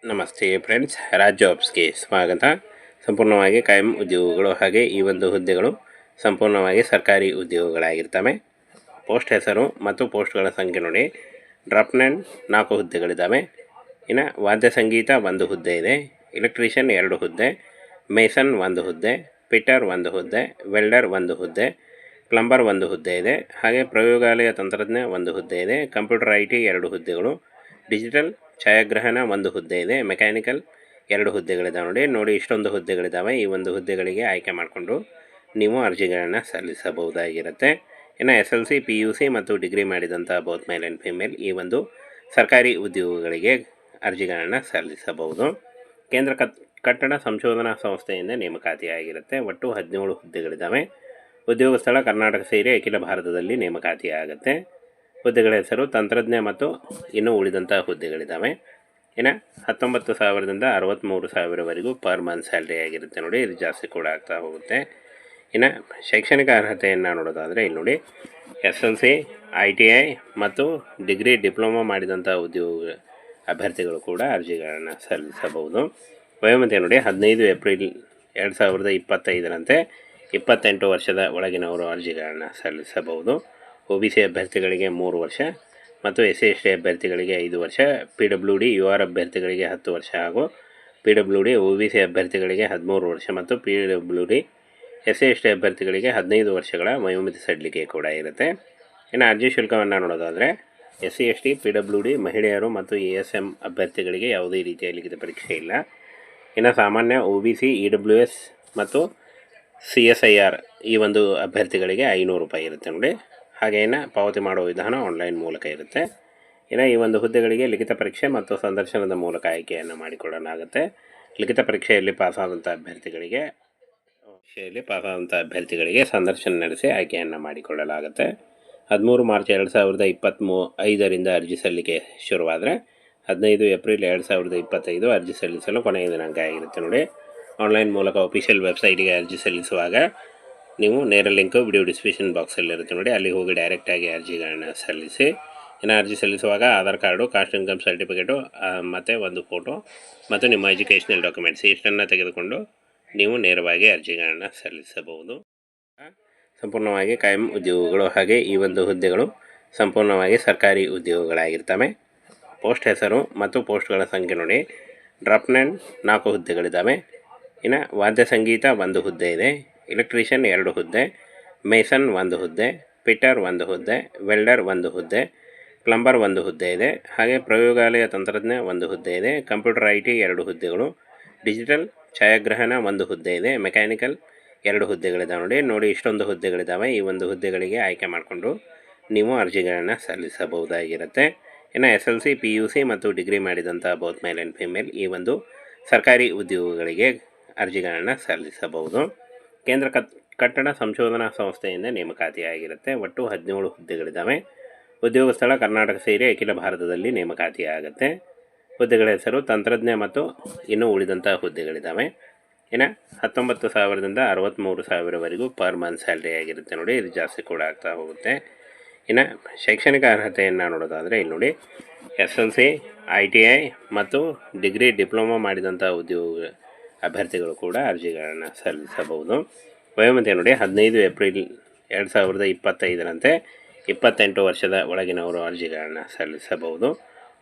ನಮಸ್ತೆ ಫ್ರೆಂಡ್ಸ್, ರಾಜ್ ಜಾಬ್ಸ್ಗೆ ಸ್ವಾಗತ. ಸಂಪೂರ್ಣವಾಗಿ ಕಾಯಂ ಉದ್ಯೋಗಗಳು, ಹಾಗೆ ಈ ಒಂದು ಹುದ್ದೆಗಳು ಸಂಪೂರ್ಣವಾಗಿ ಸರ್ಕಾರಿ ಉದ್ಯೋಗಗಳಾಗಿರ್ತವೆ. ಪೋಸ್ಟ್ ಹೆಸರು ಮತ್ತು ಪೋಸ್ಟ್ಗಳ ಸಂಖ್ಯೆ ನೋಡಿ. ಡ್ರಾಪ್ಮ್ಯಾನ್ 4 ಹುದ್ದೆಗಳಿದ್ದಾವೆ. ಇನ್ನು ವಾದ್ಯ ಸಂಗೀತ 1 ಹುದ್ದೆ ಇದೆ. ಎಲೆಕ್ಟ್ರಿಷಿಯನ್ 2 ಹುದ್ದೆ, ಮೇಸನ್ 1 ಹುದ್ದೆ, ಪಿಟರ್ 1 ಹುದ್ದೆ, ವೆಲ್ಡರ್ 1 ಹುದ್ದೆ, ಪ್ಲಂಬರ್ 1 ಹುದ್ದೆ ಇದೆ. ಹಾಗೆ ಪ್ರಯೋಗಾಲಯ ತಂತ್ರಜ್ಞ 1 ಹುದ್ದೆ ಇದೆ. ಕಂಪ್ಯೂಟರ್ IT 2 ಹುದ್ದೆಗಳು, ಡಿಜಿಟಲ್ ಛಾಯಾಗ್ರಹಣ 1 ಹುದ್ದೆ ಇದೆ. ಮೆಕ್ಯಾನಿಕಲ್ 2 ಹುದ್ದೆಗಳಿದ್ದಾವೆ ನೋಡಿ. ಇಷ್ಟೊಂದು ಹುದ್ದೆಗಳಿದ್ದಾವೆ. ಈ ಒಂದು ಹುದ್ದೆಗಳಿಗೆ ಆಯ್ಕೆ ಮಾಡಿಕೊಂಡು ನೀವು ಅರ್ಜಿಗಳನ್ನು ಸಲ್ಲಿಸಬಹುದಾಗಿರುತ್ತೆ. ಇನ್ನು SLC PUC ಮತ್ತು ಡಿಗ್ರಿ ಮಾಡಿದಂಥ ಬೋತ್ ಮೇಲ್ ಆ್ಯಂಡ್ ಫಿಮೇಲ್ ಈ ಒಂದು ಸರ್ಕಾರಿ ಉದ್ಯೋಗಗಳಿಗೆ ಅರ್ಜಿಗಳನ್ನು ಸಲ್ಲಿಸಬಹುದು. ಕೇಂದ್ರ ಕಟ್ಟಡ ಸಂಶೋಧನಾ ಸಂಸ್ಥೆಯಿಂದ ನೇಮಕಾತಿಯಾಗಿರುತ್ತೆ. ಒಟ್ಟು 17 ಹುದ್ದೆಗಳಿದ್ದಾವೆ. ಉದ್ಯೋಗ ಸ್ಥಳ ಕರ್ನಾಟಕ ಸೇರಿ ಅಖಿಲ ಭಾರತದಲ್ಲಿ ನೇಮಕಾತಿಯಾಗುತ್ತೆ. ಹುದ್ದೆಗಳ ಹೆಸರು ತಂತ್ರಜ್ಞ ಮತ್ತು ಇನ್ನೂ ಉಳಿದಂಥ ಹುದ್ದೆಗಳಿದ್ದಾವೆ. ಇನ್ನು 19,000ದಿಂದ 63,000ವರೆಗೂ ಪರ್ ಮಂತ್ ಸ್ಯಾಲ್ರಿ ಆಗಿರುತ್ತೆ ನೋಡಿ. ಇದು ಜಾಸ್ತಿ ಕೂಡ ಆಗ್ತಾ ಹೋಗುತ್ತೆ. ಇನ್ನು ಶೈಕ್ಷಣಿಕ ಅರ್ಹತೆಯನ್ನು ನೋಡೋದಾದರೆ ಇಲ್ಲಿ ನೋಡಿ, SLC ITI ಮತ್ತು ಡಿಗ್ರಿ ಡಿಪ್ಲೊಮಾ ಮಾಡಿದಂಥ ಉದ್ಯೋಗ ಅಭ್ಯರ್ಥಿಗಳು ಕೂಡ ಅರ್ಜಿಗಳನ್ನು ಸಲ್ಲಿಸಬಹುದು. ವಯೋಮಿತಿ ನೋಡಿ, 15 ಏಪ್ರಿಲ್ 2025ರಂತೆ 28 ವರ್ಷದ ಒಳಗಿನವರು ಅರ್ಜಿಗಳನ್ನು ಸಲ್ಲಿಸಬಹುದು. OBC ಅಭ್ಯರ್ಥಿಗಳಿಗೆ 3 ವರ್ಷ ಮತ್ತು SC/ST ಅಭ್ಯರ್ಥಿಗಳಿಗೆ 5 ವರ್ಷ, PWD UR ಅಭ್ಯರ್ಥಿಗಳಿಗೆ 10 ವರ್ಷ ಹಾಗೂ PWD OBC ಅಭ್ಯರ್ಥಿಗಳಿಗೆ 13 ವರ್ಷ ಮತ್ತು PWD SC/ST ಅಭ್ಯರ್ಥಿಗಳಿಗೆ 15 ವರ್ಷಗಳ ವಯೋಮಿತಿ ಸಡಿಲಿಕೆ ಕೂಡ ಇರುತ್ತೆ. ಇನ್ನು ಅರ್ಜಿ ಶುಲ್ಕವನ್ನು ನೋಡೋದಾದರೆ SC/ST PWD ಮಹಿಳೆಯರು ಮತ್ತು ASM ಅಭ್ಯರ್ಥಿಗಳಿಗೆ ಯಾವುದೇ ರೀತಿಯ ಲಿಖಿತ ಪರೀಕ್ಷೆ ಇಲ್ಲ. ಇನ್ನು ಸಾಮಾನ್ಯ OBC EWS ಮತ್ತು CSIR ಈ ಒಂದು ಅಭ್ಯರ್ಥಿಗಳಿಗೆ 500 ರೂಪಾಯಿ ಇರುತ್ತೆ ನೋಡಿ. ಹಾಗೇನು ಪಾವತಿ ಮಾಡುವ ವಿಧಾನ ಆನ್ಲೈನ್ ಮೂಲಕ ಇರುತ್ತೆ. ಇನ್ನು ಈ ಒಂದು ಹುದ್ದೆಗಳಿಗೆ ಲಿಖಿತ ಪರೀಕ್ಷೆ ಮತ್ತು ಸಂದರ್ಶನದ ಮೂಲಕ ಆಯ್ಕೆಯನ್ನು ಮಾಡಿಕೊಳ್ಳಲಾಗುತ್ತೆ. ಲಿಖಿತ ಪರೀಕ್ಷೆಯಲ್ಲಿ ಪಾಸಾದಂಥ ಅಭ್ಯರ್ಥಿಗಳಿಗೆ ಸಂದರ್ಶನ ನಡೆಸಿ ಆಯ್ಕೆಯನ್ನು ಮಾಡಿಕೊಳ್ಳಲಾಗುತ್ತೆ. 13 ಮಾರ್ಚ್ 2025ರಿಂದ ಅರ್ಜಿ ಸಲ್ಲಿಕೆ ಶುರುವಾದರೆ 15 ಏಪ್ರಿಲ್ 2025 ಅರ್ಜಿ ಸಲ್ಲಿಸಲು ಕೊನೆಯ ದಿನಾಂಕ ಆಗಿರುತ್ತೆ ನೋಡಿ. ಆನ್ಲೈನ್ ಮೂಲಕ ಅಫಿಷಿಯಲ್ ವೆಬ್ಸೈಟಿಗೆ ಅರ್ಜಿ ಸಲ್ಲಿಸುವಾಗ ನೀವು ನೇರ ಲಿಂಕು ವಿಡಿಯೋ ಡಿಸ್ಕ್ರಿಪ್ಷನ್ ಬಾಕ್ಸಲ್ಲಿರುತ್ತೆ ನೋಡಿ. ಅಲ್ಲಿ ಹೋಗಿ ಡೈರೆಕ್ಟಾಗಿ ಅರ್ಜಿಗಳನ್ನ ಸಲ್ಲಿಸಿ. ಇನ್ನು ಅರ್ಜಿ ಸಲ್ಲಿಸುವಾಗ Aadhaar card, caste income certificate ಮತ್ತು ಒಂದು ಫೋಟೋ ಮತ್ತು ನಿಮ್ಮ ಎಜುಕೇಷನಲ್ ಡಾಕ್ಯುಮೆಂಟ್ಸ್ ಇಷ್ಟನ್ನು ತೆಗೆದುಕೊಂಡು ನೀವು ನೇರವಾಗಿ ಅರ್ಜಿಗಳನ್ನು ಸಲ್ಲಿಸಬಹುದು. ಸಂಪೂರ್ಣವಾಗಿ ಕಾಯಂ ಉದ್ಯೋಗಗಳು, ಹಾಗೆ ಈ ಒಂದು ಹುದ್ದೆಗಳು ಸಂಪೂರ್ಣವಾಗಿ ಸರ್ಕಾರಿ ಉದ್ಯೋಗಗಳಾಗಿರ್ತವೆ. ಪೋಸ್ಟ್ ಹೆಸರು ಮತ್ತು ಪೋಸ್ಟ್ಗಳ ಸಂಖ್ಯೆ ನೋಡಿ. ಡ್ರಾಪ್ಮ್ಯಾನ್ 4 ಹುದ್ದೆಗಳಿದ್ದಾವೆ. ಇನ್ನು ವಾದ್ಯ ಸಂಗೀತ 1 ಹುದ್ದೆ ಇದೆ. ಎಲೆಕ್ಟ್ರಿಷಿಯನ್ 2 ಹುದ್ದೆ, ಮೇಸನ್ 1 ಹುದ್ದೆ, ಪಿಟರ್ 1 ಹುದ್ದೆ, ವೆಲ್ಡರ್ 1 ಹುದ್ದೆ, ಪ್ಲಂಬರ್ 1 ಹುದ್ದೆ ಇದೆ. ಹಾಗೆ ಪ್ರಯೋಗಾಲಯ ತಂತ್ರಜ್ಞ 1 ಹುದ್ದೆ ಇದೆ. ಕಂಪ್ಯೂಟರ್ IT 2 ಹುದ್ದೆಗಳು, ಡಿಜಿಟಲ್ ಛಾಯಾಗ್ರಹಣ 1 ಹುದ್ದೆ ಇದೆ. ಮೆಕ್ಯಾನಿಕಲ್ 2 ಹುದ್ದೆಗಳಿದ್ದಾವೆ ನೋಡಿ. ಇಷ್ಟೊಂದು ಹುದ್ದೆಗಳಿದ್ದಾವೆ. ಈ ಒಂದು ಹುದ್ದೆಗಳಿಗೆ ಆಯ್ಕೆ ಮಾಡಿಕೊಂಡು ನೀವು ಅರ್ಜಿಗಳನ್ನು ಸಲ್ಲಿಸಬಹುದಾಗಿರುತ್ತೆ. ಇನ್ನು SLC PUC ಮತ್ತು ಡಿಗ್ರಿ ಮಾಡಿದಂಥ ಬೋತ್ ಮೇಲ್ ಆ್ಯಂಡ್ ಫಿಮೇಲ್ ಈ ಒಂದು ಸರ್ಕಾರಿ ಉದ್ಯೋಗಗಳಿಗೆ ಅರ್ಜಿಗಳನ್ನು ಸಲ್ಲಿಸಬಹುದು. ಕೇಂದ್ರ ಕಟ್ಟಡ ಸಂಶೋಧನಾ ಸಂಸ್ಥೆಯಿಂದ ನೇಮಕಾತಿಯಾಗಿರುತ್ತೆ. ಒಟ್ಟು 17 ಹುದ್ದೆಗಳಿದ್ದಾವೆ. ಉದ್ಯೋಗ ಸ್ಥಳ ಕರ್ನಾಟಕ ಸೇರಿ ಅಖಿಲ ಭಾರತದಲ್ಲಿ ನೇಮಕಾತಿಯಾಗುತ್ತೆ. ಹುದ್ದೆಗಳ ಹೆಸರು ತಂತ್ರಜ್ಞ ಮತ್ತು ಇನ್ನೂ ಉಳಿದಂಥ ಹುದ್ದೆಗಳಿದ್ದಾವೆ. ಇನ್ನು 19,000ದಿಂದ 63,000ವರೆಗೂ ಪರ್ ಮಂತ್ ಸ್ಯಾಲ್ರಿ ಆಗಿರುತ್ತೆ ನೋಡಿ. ಇದು ಜಾಸ್ತಿ ಕೂಡ ಆಗ್ತಾ ಹೋಗುತ್ತೆ. ಇನ್ನು ಶೈಕ್ಷಣಿಕ ಅರ್ಹತೆಯನ್ನು ನೋಡೋದಾದರೆ ಇಲ್ಲಿ ನೋಡಿ, SLC ITI ಮತ್ತು ಡಿಗ್ರಿ ಡಿಪ್ಲೊಮಾ ಮಾಡಿದಂಥ ಉದ್ಯೋಗ ಅಭ್ಯರ್ಥಿಗಳು ಕೂಡ ಅರ್ಜಿಗಳನ್ನು ಸಲ್ಲಿಸಬಹುದು. ವಯೋಮಿತಿ ನೋಡಿ, 15 ಏಪ್ರಿಲ್ 2025ರಂತೆ 28 ವರ್ಷದ ಒಳಗಿನವರು ಅರ್ಜಿಗಳನ್ನು ಸಲ್ಲಿಸಬಹುದು.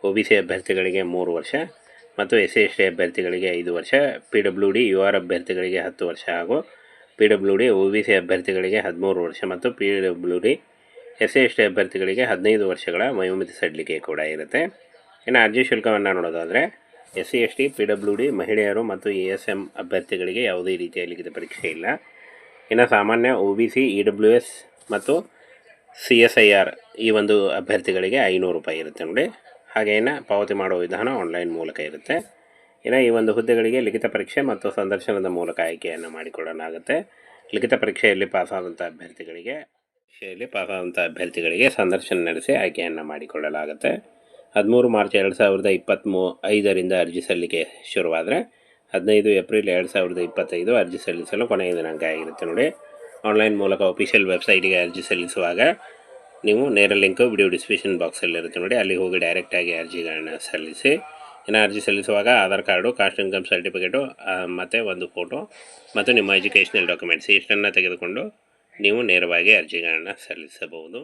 OBC ಅಭ್ಯರ್ಥಿಗಳಿಗೆ 3 ವರ್ಷ ಮತ್ತು SC/ST ಅಭ್ಯರ್ಥಿಗಳಿಗೆ 5 ವರ್ಷ, PWD UR ಅಭ್ಯರ್ಥಿಗಳಿಗೆ 10 ವರ್ಷ ಹಾಗೂ PWD OBC ಅಭ್ಯರ್ಥಿಗಳಿಗೆ 13 ವರ್ಷ ಮತ್ತು PWD SC/ST ಅಭ್ಯರ್ಥಿಗಳಿಗೆ 15 ವರ್ಷಗಳ ವಯೋಮಿತಿ ಸಡಿಲಿಕೆ ಕೂಡ ಇರುತ್ತೆ. ಇನ್ನು ಅರ್ಜಿ ಶುಲ್ಕವನ್ನು ನೋಡೋದಾದರೆ SC/ST PWD ಮಹಿಳೆಯರು ಮತ್ತು ASM ಅಭ್ಯರ್ಥಿಗಳಿಗೆ ಯಾವುದೇ ರೀತಿಯ ಲಿಖಿತ ಪರೀಕ್ಷೆ ಇಲ್ಲ. ಇನ್ನು ಸಾಮಾನ್ಯ OBC EWS ಮತ್ತು CSIR ಈ ಒಂದು ಅಭ್ಯರ್ಥಿಗಳಿಗೆ 500 ರೂಪಾಯಿ ಇರುತ್ತೆ ನೋಡಿ. ಹಾಗೇನು ಪಾವತಿ ಮಾಡುವ ವಿಧಾನ ಆನ್ಲೈನ್ ಮೂಲಕ ಇರುತ್ತೆ. ಇನ್ನು ಈ ಒಂದು ಹುದ್ದೆಗಳಿಗೆ ಲಿಖಿತ ಪರೀಕ್ಷೆ ಮತ್ತು ಸಂದರ್ಶನದ ಮೂಲಕ ಆಯ್ಕೆಯನ್ನು ಮಾಡಿಕೊಳ್ಳಲಾಗುತ್ತೆ. ಲಿಖಿತ ಪರೀಕ್ಷೆಯಲ್ಲಿ ಪಾಸಾದಂಥ ಅಭ್ಯರ್ಥಿಗಳಿಗೆ ಸಂದರ್ಶನ ನಡೆಸಿ ಆಯ್ಕೆಯನ್ನು ಮಾಡಿಕೊಳ್ಳಲಾಗುತ್ತೆ. 13 ಮಾರ್ಚ್ 2025ರಿಂದ ಅರ್ಜಿ ಸಲ್ಲಿಕೆ ಶುರುವಾದರೆ 15 ಏಪ್ರಿಲ್ 2025 ಅರ್ಜಿ ಸಲ್ಲಿಸಲು ಕೊನೆಯ ದಿನಾಂಕ ಆಗಿರುತ್ತೆ ನೋಡಿ. ಆನ್ಲೈನ್ ಮೂಲಕ ಅಫಿಷಿಯಲ್ ವೆಬ್ಸೈಟಿಗೆ ಅರ್ಜಿ ಸಲ್ಲಿಸುವಾಗ ನೀವು ನೇರ ಲಿಂಕು ವಿಡಿಯೋ ಡಿಸ್ಕ್ರಿಪ್ಷನ್ ಬಾಕ್ಸಲ್ಲಿರುತ್ತೆ ನೋಡಿ. ಅಲ್ಲಿ ಹೋಗಿ ಡೈರೆಕ್ಟಾಗಿ ಅರ್ಜಿಗಳನ್ನ ಸಲ್ಲಿಸಿ. ಇನ್ನು ಅರ್ಜಿ ಸಲ್ಲಿಸುವಾಗ Aadhaar card, caste income certificate ಮತ್ತು ಒಂದು ಫೋಟೋ ಮತ್ತು ನಿಮ್ಮ ಎಜುಕೇಷನಲ್ ಡಾಕ್ಯುಮೆಂಟ್ಸ್ ಇಷ್ಟನ್ನು ತೆಗೆದುಕೊಂಡು ನೀವು ನೇರವಾಗಿ ಅರ್ಜಿಗಳನ್ನು ಸಲ್ಲಿಸಬಹುದು.